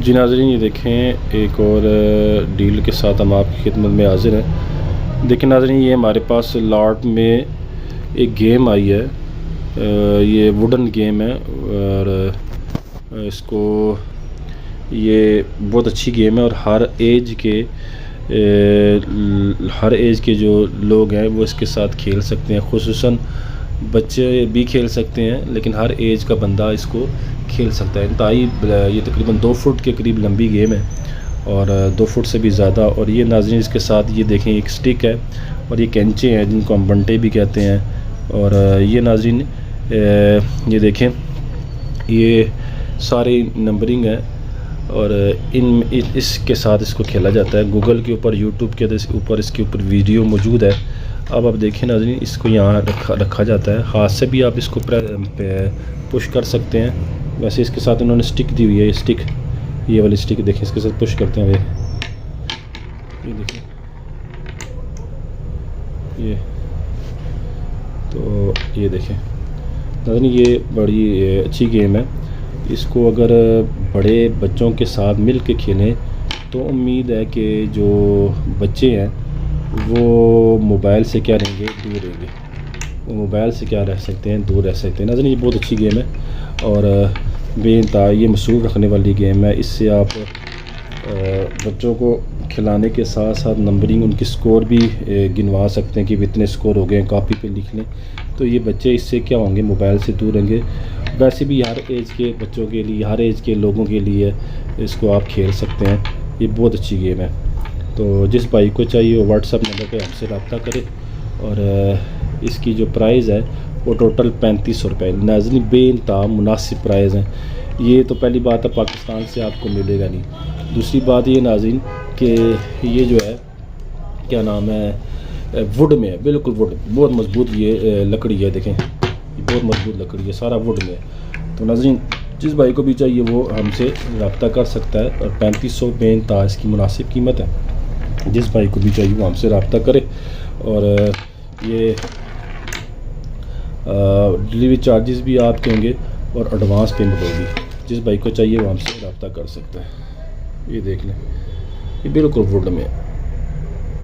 जी नाज़रीन, ये देखें एक और डील के साथ हम आपकी खिदमत में हाज़िर हैं। देखिए नाज़रीन, ये हमारे पास लॉट में एक गेम आई है। ये वुडन गेम है और इसको ये बहुत अच्छी गेम है और हर एज के जो लोग हैं वो इसके साथ खेल सकते हैं। खुसूसन बच्चे भी खेल सकते हैं, लेकिन हर एज का बंदा इसको खेल सकता है। इंतहाई ये तकरीबन 2 फुट के करीब लंबी गेम है और 2 फुट से भी ज़्यादा। और ये नाज़रीन इसके साथ ये देखें एक स्टिक है और ये कैंचे हैं जिनको हम बंटे भी कहते हैं। और ये नाज़रीन ये देखें, ये सारी नंबरिंग है और इसके साथ इसको खेला जाता है। गूगल के ऊपर, यूट्यूब के ऊपर इसके ऊपर वीडियो मौजूद है। अब आप देखें नाज़रीन, इसको यहाँ रखा जाता है। हाथ से भी आप इसको पुश कर सकते हैं। वैसे इसके साथ इन्होंने स्टिक दी हुई है। ये स्टिक, ये वाली स्टिक देखें, इसके साथ पुश करते हैं। ये देखिए, ये तो ये देखें नाज़रीन, ये बड़ी अच्छी गेम है। इसको अगर बड़े बच्चों के साथ मिल के खेलें तो उम्मीद है कि जो बच्चे हैं वो मोबाइल से क्या रहेंगे, दूर रहेंगे। वो मोबाइल से क्या रह सकते हैं, दूर रह सकते हैं। नाज़रीन, ये बहुत अच्छी गेम है और बेइंतहा ये मसूल रखने वाली गेम है। इससे आप बच्चों को खिलाने के साथ साथ नंबरिंग, उनकी स्कोर भी गिनवा सकते हैं कि इतने स्कोर हो गए हैं, कॉपी पे लिख लें। तो ये बच्चे इससे क्या होंगे, मोबाइल से दूर रहेंगे। वैसे भी हर एज के बच्चों के लिए, हर एज के लोगों के लिए इसको आप खेल सकते हैं। ये बहुत अच्छी गेम है। तो जिस भाई को चाहिए वो व्हाट्सएप नंबर पे हमसे रब्ता करे। और इसकी जो प्राइस है वो टोटल 3500 रुपये। नाज़रीन, बेइंतहा मुनासिब प्राइस हैं। ये तो पहली बात है, पाकिस्तान से आपको मिलेगा नहीं। दूसरी बात ये नाज़रीन कि ये जो है क्या नाम है, वुड में है, बिल्कुल वुड, बहुत मजबूत ये लकड़ी है। देखें, ये बहुत मजबूत लकड़ी है, सारा वुड में है। तो नाज़रीन, जिस भाई को भी चाहिए वो हमसे रब्ता कर सकता है और 3500 बेइंतहा इसकी मुनासिब कीमत है। जिस भाई को भी चाहिए वो हमसे रब्ता करे। और ये डिलीवरी चार्जेस भी आपके होंगे और एडवांस पेमेंट होगी। जिस भाई को चाहिए वो हमसे रब्ता कर सकता है। ये देख लें, ये बिल्कुल वुड में है।